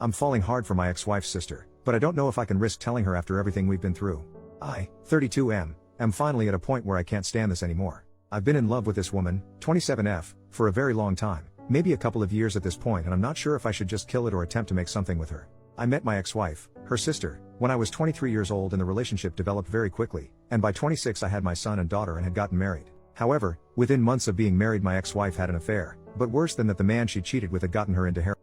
I'm falling hard for my ex-wife's sister, but I don't know if I can risk telling her after everything we've been through. I, 32 am finally at a point where I can't stand this anymore. I've been in love with this woman, 27F, for a very long time, maybe a couple of years at this point, and I'm not sure if I should just kill it or attempt to make something with her. I met my ex-wife, her sister, when I was 23 years old, and the relationship developed very quickly, and by 26 I had my son and daughter and had gotten married. However, within months of being married my ex-wife had an affair, but worse than that, the man she cheated with had gotten her into heroin.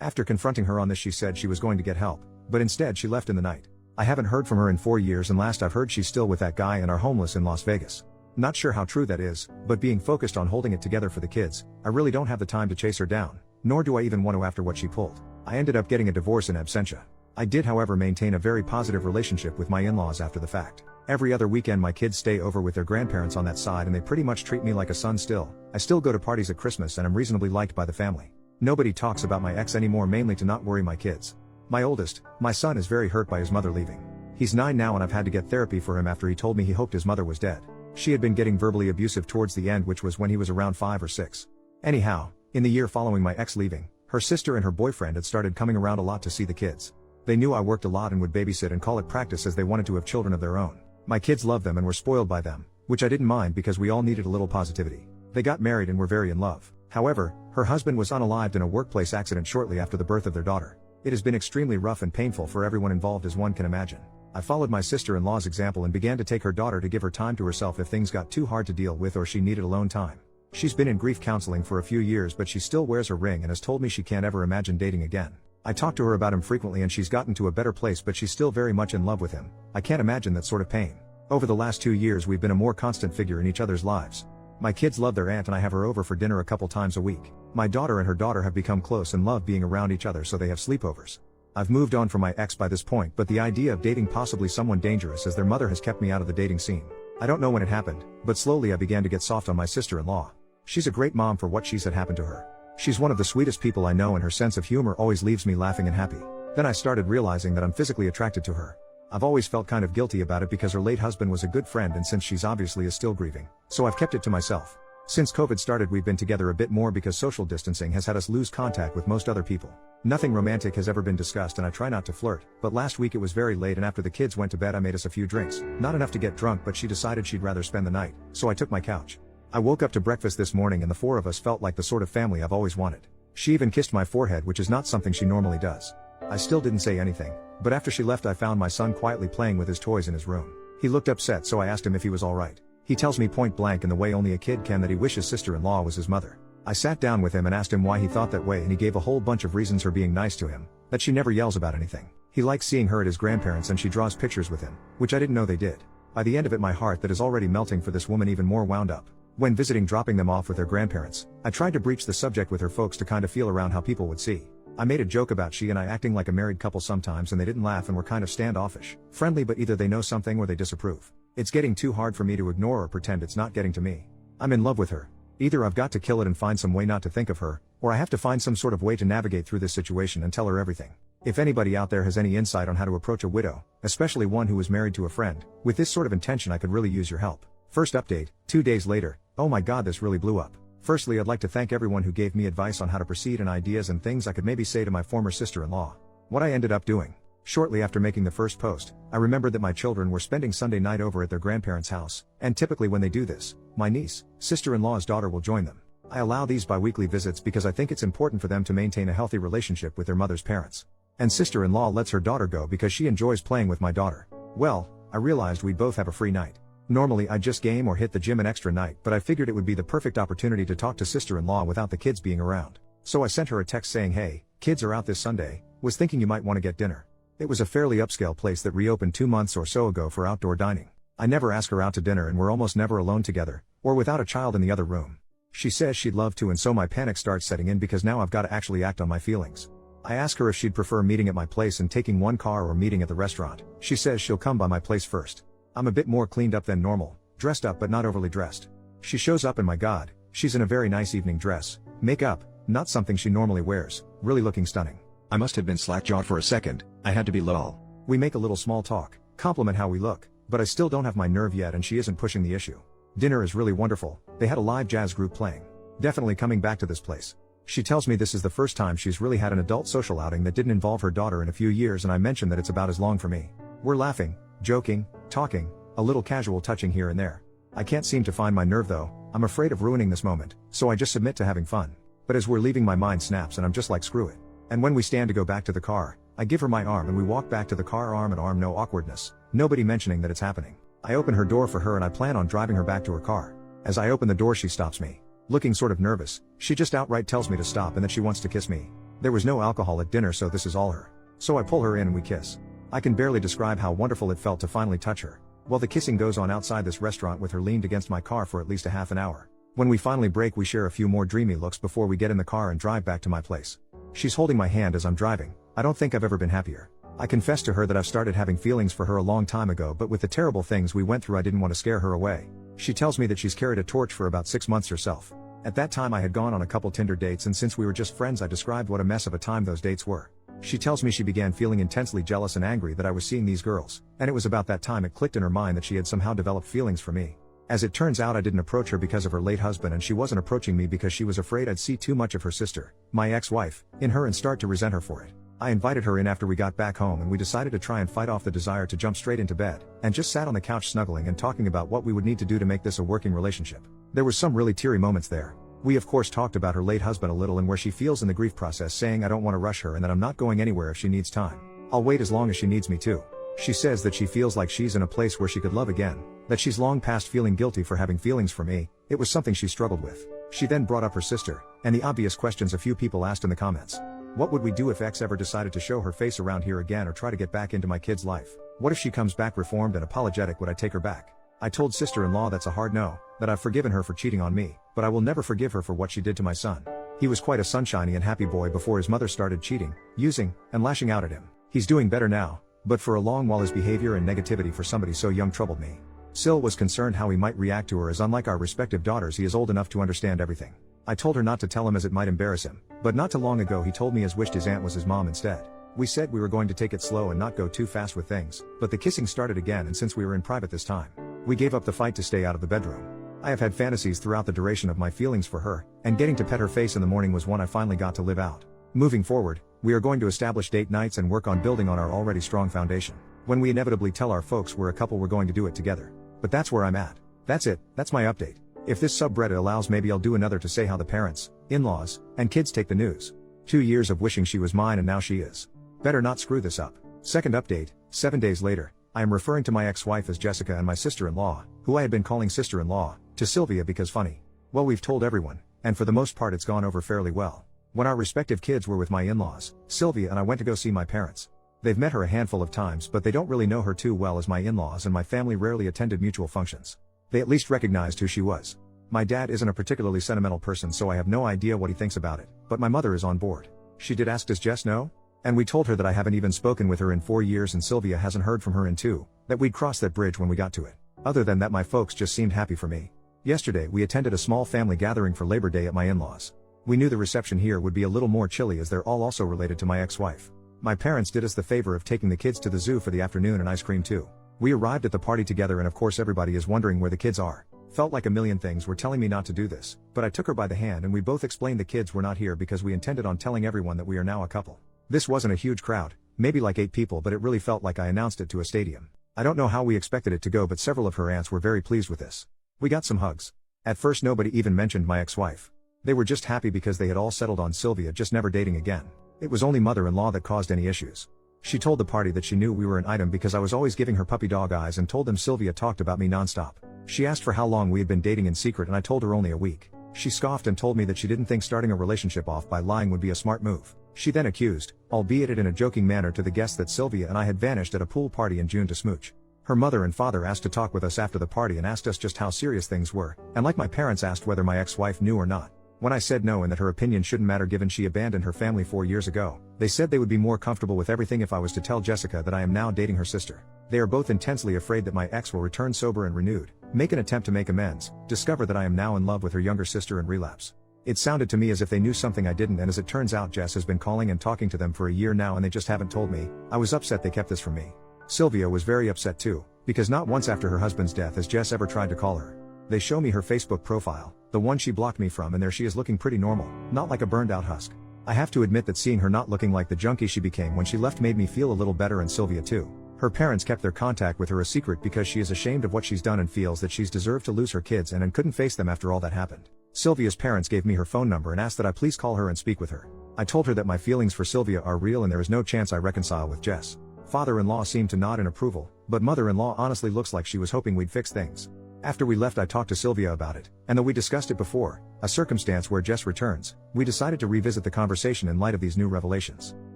After confronting her on this, she said she was going to get help, but instead she left in the night. I haven't heard from her in 4 years, and last I've heard she's still with that guy and are homeless in Las Vegas. Not sure how true that is, but being focused on holding it together for the kids, I really don't have the time to chase her down, nor do I even want to after what she pulled. I ended up getting a divorce in absentia. I did however maintain a very positive relationship with my in-laws after the fact. Every other weekend my kids stay over with their grandparents on that side, and they pretty much treat me like a son still. I still go to parties at Christmas and I'm reasonably liked by the family. Nobody talks about my ex anymore, mainly to not worry my kids. My oldest, my son, is very hurt by his mother leaving. He's 9 now and I've had to get therapy for him after he told me he hoped his mother was dead. She had been getting verbally abusive towards the end, which was when he was around 5 or 6. Anyhow, in the year following my ex leaving, her sister and her boyfriend had started coming around a lot to see the kids. They knew I worked a lot and would babysit and call it practice, as they wanted to have children of their own. My kids loved them and were spoiled by them, which I didn't mind because we all needed a little positivity. They got married and were very in love. However, her husband was unalived in a workplace accident shortly after the birth of their daughter. It has been extremely rough and painful for everyone involved, as one can imagine. I followed my sister-in-law's example and began to take her daughter to give her time to herself if things got too hard to deal with or she needed alone time. She's been in grief counseling for a few years, but she still wears her ring and has told me she can't ever imagine dating again. I talk to her about him frequently and she's gotten to a better place, but she's still very much in love with him. I can't imagine that sort of pain. Over the last 2 years we've been a more constant figure in each other's lives. My kids love their aunt and I have her over for dinner a couple times a week. My daughter and her daughter have become close and love being around each other, so they have sleepovers. I've moved on from my ex by this point, but the idea of dating possibly someone dangerous as their mother has kept me out of the dating scene. I don't know when it happened, but slowly I began to get soft on my sister-in-law. She's a great mom for what she's had happen to her. She's one of the sweetest people I know and her sense of humor always leaves me laughing and happy. Then I started realizing that I'm physically attracted to her. I've always felt kind of guilty about it because her late husband was a good friend, and since she's obviously is still grieving, so I've kept it to myself. Since COVID started we've been together a bit more because social distancing has had us lose contact with most other people. Nothing romantic has ever been discussed and I try not to flirt, but last week it was very late and after the kids went to bed I made us a few drinks. Not enough to get drunk, but she decided she'd rather spend the night, so I took my couch. I woke up to breakfast this morning and the 4 of us felt like the sort of family I've always wanted. She even kissed my forehead, which is not something she normally does. I still didn't say anything, but after she left I found my son quietly playing with his toys in his room. He looked upset, so I asked him if he was alright. He tells me point blank in the way only a kid can that he wishes sister-in-law was his mother. I sat down with him and asked him why he thought that way, and he gave a whole bunch of reasons for being nice to him. That she never yells about anything. He likes seeing her at his grandparents and she draws pictures with him, which I didn't know they did. By the end of it my heart that is already melting for this woman even more wound up. When visiting, dropping them off with their grandparents, I tried to breach the subject with her folks to kind of feel around how people would see. I made a joke about she and I acting like a married couple sometimes, and they didn't laugh and were kind of standoffish. Friendly, but either they know something or they disapprove. It's getting too hard for me to ignore or pretend it's not getting to me. I'm in love with her. Either I've got to kill it and find some way not to think of her, or I have to find some sort of way to navigate through this situation and tell her everything. If anybody out there has any insight on how to approach a widow, especially one who is married to a friend, with this sort of intention, I could really use your help. First update, 2 days later. Oh my god, this really blew up. Firstly, I'd like to thank everyone who gave me advice on how to proceed and ideas and things I could maybe say to my former sister-in-law. What I ended up doing. Shortly after making the first post, I remembered that my children were spending Sunday night over at their grandparents' house, and typically when they do this, my niece, sister-in-law's daughter, will join them. I allow these bi-weekly visits because I think it's important for them to maintain a healthy relationship with their mother's parents. And sister-in-law lets her daughter go because she enjoys playing with my daughter. Well, I realized we'd both have a free night. Normally I'd just game or hit the gym an extra night, but I figured it would be the perfect opportunity to talk to sister-in-law without the kids being around. So I sent her a text saying, "Hey, kids are out this Sunday, was thinking you might want to get dinner." It was a fairly upscale place that reopened 2 months or so ago for outdoor dining. I never ask her out to dinner and we're almost never alone together, or without a child in the other room. She says she'd love to, and so my panic starts setting in because now I've got to actually act on my feelings. I ask her if she'd prefer meeting at my place and taking one car or meeting at the restaurant. She says she'll come by my place first. I'm a bit more cleaned up than normal, dressed up but not overly dressed. She shows up and my god, she's in a very nice evening dress, makeup, not something she normally wears, really looking stunning. I must have been slack-jawed for a second, I had to be lol. We make a little small talk, compliment how we look, but I still don't have my nerve yet and she isn't pushing the issue. Dinner is really wonderful, they had a live jazz group playing. Definitely coming back to this place. She tells me this is the first time she's really had an adult social outing that didn't involve her daughter in a few years, and I mention that it's about as long for me. We're laughing, joking, talking, a little casual touching here and there. I can't seem to find my nerve though. I'm afraid of ruining this moment, so I just submit to having fun. But as we're leaving, my mind snaps and I'm just like, screw it. And when we stand to go back to the car, I give her my arm and we walk back to the car arm in arm, no awkwardness, nobody mentioning that it's happening. I open her door for her and I plan on driving her back to her car. As I open the door, she stops me. Looking sort of nervous, she just outright tells me to stop and that she wants to kiss me. There was no alcohol at dinner, so this is all her. So I pull her in and we kiss. I can barely describe how wonderful it felt to finally touch her. Well, the kissing goes on outside this restaurant with her leaned against my car for at least a half an hour. When we finally break, we share a few more dreamy looks before we get in the car and drive back to my place. She's holding my hand as I'm driving. I don't think I've ever been happier. I confess to her that I've started having feelings for her a long time ago, but with the terrible things we went through, I didn't want to scare her away. She tells me that she's carried a torch for about 6 months herself. At that time I had gone on a couple Tinder dates, and since we were just friends, I described what a mess of a time those dates were. She tells me she began feeling intensely jealous and angry that I was seeing these girls, and it was about that time it clicked in her mind that she had somehow developed feelings for me. As it turns out, I didn't approach her because of her late husband, and she wasn't approaching me because she was afraid I'd see too much of her sister, my ex-wife, in her and start to resent her for it. I invited her in after we got back home and we decided to try and fight off the desire to jump straight into bed, and just sat on the couch snuggling and talking about what we would need to do to make this a working relationship. There were some really teary moments there. We of course talked about her late husband a little and where she feels in the grief process, saying I don't want to rush her and that I'm not going anywhere if she needs time. I'll wait as long as she needs me to. She says that she feels like she's in a place where she could love again, that she's long past feeling guilty for having feelings for me. It was something she struggled with. She then brought up her sister, and the obvious questions a few people asked in the comments. What would we do if X ever decided to show her face around here again or try to get back into my kid's life? What if she comes back reformed and apologetic? Would I take her back? I told sister-in-law that's a hard no, that I've forgiven her for cheating on me, but I will never forgive her for what she did to my son. He was quite a sunshiny and happy boy before his mother started cheating, using, and lashing out at him. He's doing better now, but for a long while his behavior and negativity for somebody so young troubled me. Sil was concerned how he might react to her, as unlike our respective daughters, he is old enough to understand everything. I told her not to tell him as it might embarrass him, but not too long ago he told me his wished his aunt was his mom instead. We said we were going to take it slow and not go too fast with things, but the kissing started again, and since we were in private this time, we gave up the fight to stay out of the bedroom. I have had fantasies throughout the duration of my feelings for her, and getting to pet her face in the morning was one I finally got to live out. Moving forward, we are going to establish date nights and work on building on our already strong foundation. When we inevitably tell our folks we're a couple, we're going to do it together. But that's where I'm at. That's it, that's my update. If this subreddit allows, maybe I'll do another to say how the parents, in-laws, and kids take the news. 2 years of wishing she was mine and now she is. Better not screw this up. Second update, 7 days later. I am referring to my ex-wife as Jessica and my sister-in-law, who I had been calling sister-in-law, to Sylvia because funny. Well, we've told everyone, and for the most part it's gone over fairly well. When our respective kids were with my in-laws, Sylvia and I went to go see my parents. They've met her a handful of times, but they don't really know her too well, as my in-laws and my family rarely attended mutual functions. They at least recognized who she was. My dad isn't a particularly sentimental person, so I have no idea what he thinks about it, but my mother is on board. She did ask, does Jess know? And we told her that I haven't even spoken with her in 4 years and Sylvia hasn't heard from her in 2, that we'd cross that bridge when we got to it. Other than that, my folks just seemed happy for me. Yesterday we attended a small family gathering for Labor Day at my in-laws. We knew the reception here would be a little more chilly as they're all also related to my ex-wife. My parents did us the favor of taking the kids to the zoo for the afternoon and ice cream too. We arrived at the party together and of course everybody is wondering where the kids are. Felt like a million things were telling me not to do this, but I took her by the hand and we both explained the kids were not here because we intended on telling everyone that we are now a couple. This wasn't a huge crowd, maybe like 8 people, but it really felt like I announced it to a stadium. I don't know how we expected it to go, but several of her aunts were very pleased with this. We got some hugs. At first nobody even mentioned my ex-wife. They were just happy because they had all settled on Sylvia just never dating again. It was only mother-in-law that caused any issues. She told the party that she knew we were an item because I was always giving her puppy dog eyes, and told them Sylvia talked about me nonstop. She asked for how long we had been dating in secret and I told her only a week. She scoffed and told me that she didn't think starting a relationship off by lying would be a smart move. She then accused, albeit it in a joking manner to the guests, that Sylvia and I had vanished at a pool party in June to smooch. Her mother and father asked to talk with us after the party and asked us just how serious things were, and like my parents asked whether my ex-wife knew or not. When I said no and that her opinion shouldn't matter given she abandoned her family 4 years ago, they said they would be more comfortable with everything if I was to tell Jessica that I am now dating her sister. They are both intensely afraid that my ex will return sober and renewed, make an attempt to make amends, discover that I am now in love with her younger sister and relapse. It sounded to me as if they knew something I didn't, and as it turns out Jess has been calling and talking to them for a year now and they just haven't told me. I was upset they kept this from me. Sylvia was very upset too, because not once after her husband's death has Jess ever tried to call her. They show me her Facebook profile, the one she blocked me from, and there she is looking pretty normal, not like a burned out husk. I have to admit that seeing her not looking like the junkie she became when she left made me feel a little better, and Sylvia too. Her parents kept their contact with her a secret because she is ashamed of what she's done and feels that she's deserved to lose her kids and couldn't face them after all that happened. Sylvia's parents gave me her phone number and asked that I please call her and speak with her. I told her that my feelings for Sylvia are real and there is no chance I reconcile with Jess. Father-in-law seemed to nod in approval, but mother-in-law honestly looks like she was hoping we'd fix things. After we left, I talked to Sylvia about it, and though we discussed it before, a circumstance where Jess returns, we decided to revisit the conversation in light of these new revelations.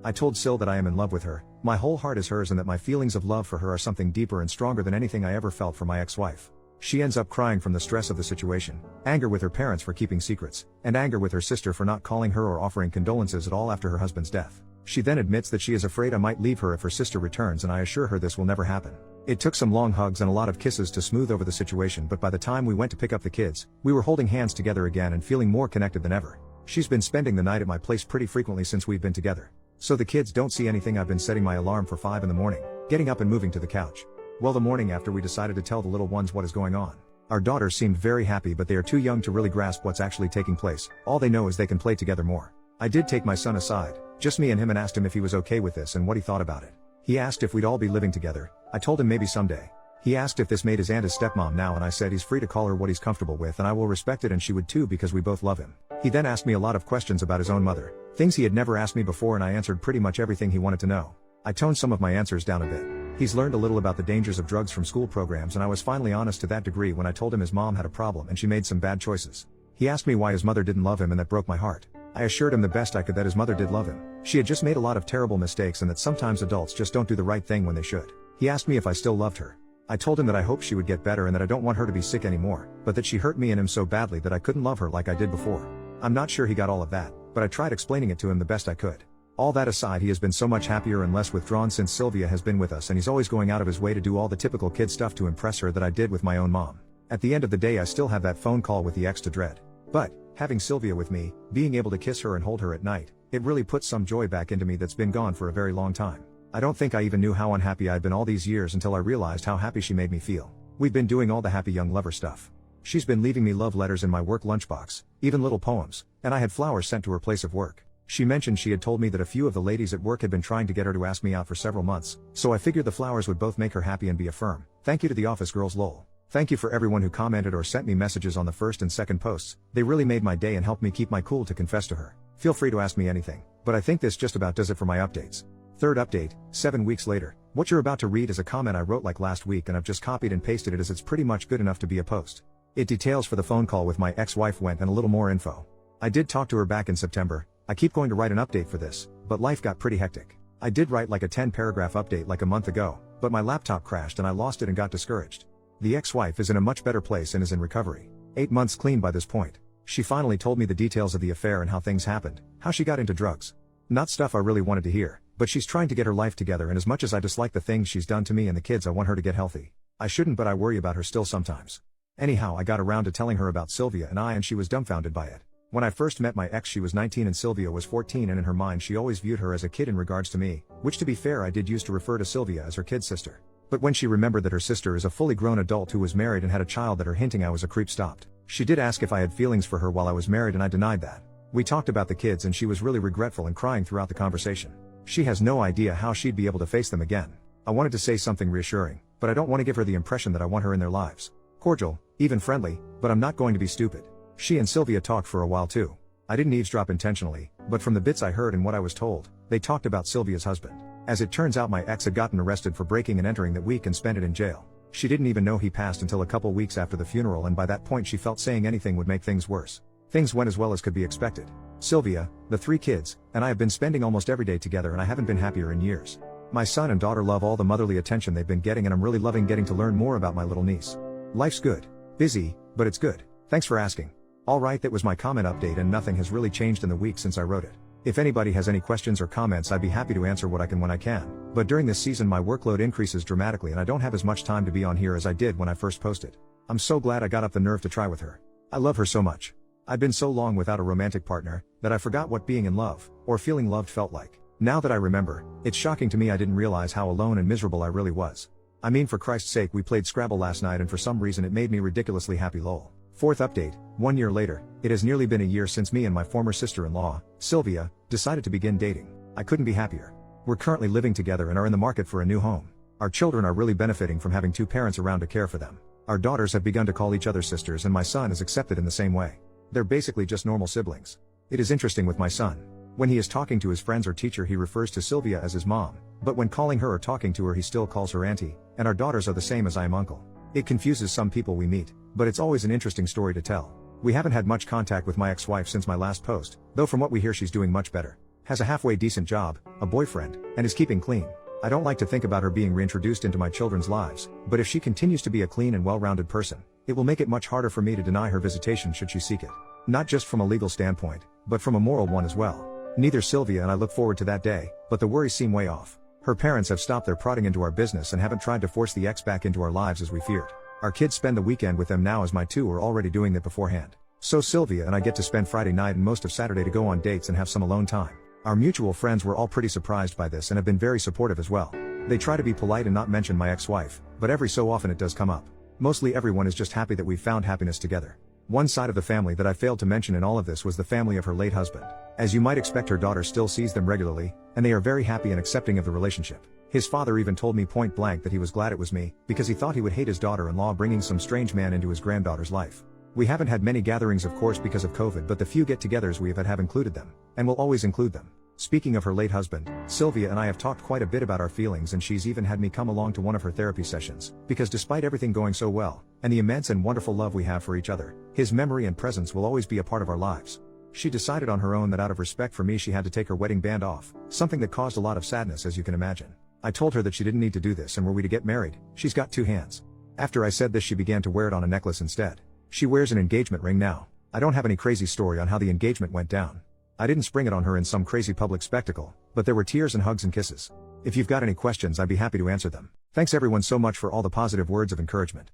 I told Syl that I am in love with her, my whole heart is hers, and that my feelings of love for her are something deeper and stronger than anything I ever felt for my ex-wife. She ends up crying from the stress of the situation, anger with her parents for keeping secrets, and anger with her sister for not calling her or offering condolences at all after her husband's death. She then admits that she is afraid I might leave her if her sister returns, and I assure her this will never happen. It took some long hugs and a lot of kisses to smooth over the situation, but by the time we went to pick up the kids, we were holding hands together again and feeling more connected than ever. She's been spending the night at my place pretty frequently since we've been together. So the kids don't see anything. I've been setting my alarm for 5 in the morning, getting up and moving to the couch. Well, the morning after, we decided to tell the little ones what is going on. Our daughters seemed very happy, but they are too young to really grasp what's actually taking place. All they know is they can play together more. I did take my son aside, just me and him, and asked him if he was okay with this and what he thought about it. He asked if we'd all be living together. I told him maybe someday. He asked if this made his aunt his stepmom now, and I said he's free to call her what he's comfortable with and I will respect it, and she would too because we both love him. He then asked me a lot of questions about his own mother, things he had never asked me before, and I answered pretty much everything he wanted to know. I toned some of my answers down a bit. He's learned a little about the dangers of drugs from school programs, and I was finally honest to that degree when I told him his mom had a problem and she made some bad choices. He asked me why his mother didn't love him, and that broke my heart. I assured him the best I could that his mother did love him. She had just made a lot of terrible mistakes and that sometimes adults just don't do the right thing when they should. He asked me if I still loved her. I told him that I hoped she would get better and that I don't want her to be sick anymore, but that she hurt me and him so badly that I couldn't love her like I did before. I'm not sure he got all of that, but I tried explaining it to him the best I could. All that aside, he has been so much happier and less withdrawn since Sylvia has been with us, and he's always going out of his way to do all the typical kid stuff to impress her that I did with my own mom. At the end of the day, I still have that phone call with the ex to dread. But, having Sylvia with me, being able to kiss her and hold her at night, it really puts some joy back into me that's been gone for a very long time. I don't think I even knew how unhappy I'd been all these years until I realized how happy she made me feel. We've been doing all the happy young lover stuff. She's been leaving me love letters in my work lunchbox, even little poems, and I had flowers sent to her place of work. She mentioned she had told me that a few of the ladies at work had been trying to get her to ask me out for several months, so I figured the flowers would both make her happy and be a firm thank you to the office girls. Lol. Thank you for everyone who commented or sent me messages on the first and second posts. They really made my day and helped me keep my cool to confess to her. Feel free to ask me anything, but I think this just about does it for my updates. Third update, 7 weeks later. What you're about to read is a comment I wrote like last week, and I've just copied and pasted it as it's pretty much good enough to be a post. It details for the phone call with my ex-wife went and a little more info. I did talk to her back in September. I keep going to write an update for this, but life got pretty hectic. I did write like a 10-paragraph update like a month ago, but my laptop crashed and I lost it and got discouraged. The ex-wife is in a much better place and is in recovery. 8 months clean by this point. She finally told me the details of the affair and how things happened, how she got into drugs. Not stuff I really wanted to hear, but she's trying to get her life together, and as much as I dislike the things she's done to me and the kids, I want her to get healthy. I shouldn't, but I worry about her still sometimes. Anyhow, I got around to telling her about Sylvia and she was dumbfounded by it. When I first met my ex, she was 19 and Sylvia was 14, and in her mind she always viewed her as a kid in regards to me, which to be fair I did use to refer to Sylvia as her kid sister. But when she remembered that her sister is a fully grown adult who was married and had a child, that her hinting I was a creep stopped. She did ask if I had feelings for her while I was married, and I denied that. We talked about the kids and she was really regretful and crying throughout the conversation. She has no idea how she'd be able to face them again. I wanted to say something reassuring, but I don't want to give her the impression that I want her in their lives. Cordial, even friendly, but I'm not going to be stupid. She and Sylvia talked for a while too. I didn't eavesdrop intentionally, but from the bits I heard and what I was told, they talked about Sylvia's husband. As it turns out, my ex had gotten arrested for breaking and entering that week and spent it in jail. She didn't even know he passed until a couple weeks after the funeral, and by that point she felt saying anything would make things worse. Things went as well as could be expected. Sylvia, the 3 kids, and I have been spending almost every day together, and I haven't been happier in years. My son and daughter love all the motherly attention they've been getting, and I'm really loving getting to learn more about my little niece. Life's good. Busy, but it's good. Thanks for asking. Alright, that was my comment update, and nothing has really changed in the week since I wrote it. If anybody has any questions or comments, I'd be happy to answer what I can when I can, but during this season my workload increases dramatically and I don't have as much time to be on here as I did when I first posted. I'm so glad I got up the nerve to try with her. I love her so much. I've been so long without a romantic partner, that I forgot what being in love, or feeling loved felt like. Now that I remember, it's shocking to me I didn't realize how alone and miserable I really was. I mean, for Christ's sake, we played Scrabble last night and for some reason it made me ridiculously happy lol. Fourth update, 1 year later, it has nearly been a year since me and my former sister-in-law, Sylvia, decided to begin dating. I couldn't be happier. We're currently living together and are in the market for a new home. Our children are really benefiting from having two parents around to care for them. Our daughters have begun to call each other sisters and my son is accepted in the same way. They're basically just normal siblings. It is interesting with my son. When he is talking to his friends or teacher he refers to Sylvia as his mom, but when calling her or talking to her he still calls her auntie, and our daughters are the same as I am uncle. It confuses some people we meet, but it's always an interesting story to tell. We haven't had much contact with my ex-wife since my last post, though from what we hear she's doing much better. Has a halfway decent job, a boyfriend, and is keeping clean. I don't like to think about her being reintroduced into my children's lives, but if she continues to be a clean and well-rounded person, it will make it much harder for me to deny her visitation should she seek it. Not just from a legal standpoint, but from a moral one as well. Neither Sylvia and I look forward to that day, but the worries seem way off. Her parents have stopped their prodding into our business and haven't tried to force the ex back into our lives as we feared. Our kids spend the weekend with them now as my two were already doing that beforehand. So Sylvia and I get to spend Friday night and most of Saturday to go on dates and have some alone time. Our mutual friends were all pretty surprised by this and have been very supportive as well. They try to be polite and not mention my ex-wife, but every so often it does come up. Mostly everyone is just happy that we've found happiness together. One side of the family that I failed to mention in all of this was the family of her late husband. As you might expect, her daughter still sees them regularly, and they are very happy and accepting of the relationship. His father even told me point blank that he was glad it was me, because he thought he would hate his daughter-in-law bringing some strange man into his granddaughter's life. We haven't had many gatherings of course because of COVID, but the few get-togethers we have included them, and will always include them. Speaking of her late husband, Sylvia and I have talked quite a bit about our feelings and she's even had me come along to one of her therapy sessions, because despite everything going so well, and the immense and wonderful love we have for each other, his memory and presence will always be a part of our lives. She decided on her own that out of respect for me she had to take her wedding band off, something that caused a lot of sadness as you can imagine. I told her that she didn't need to do this and were we to get married, she's got two hands. After I said this she began to wear it on a necklace instead. She wears an engagement ring now. I don't have any crazy story on how the engagement went down. I didn't spring it on her in some crazy public spectacle, but there were tears and hugs and kisses. If you've got any questions I'd be happy to answer them. Thanks everyone so much for all the positive words of encouragement.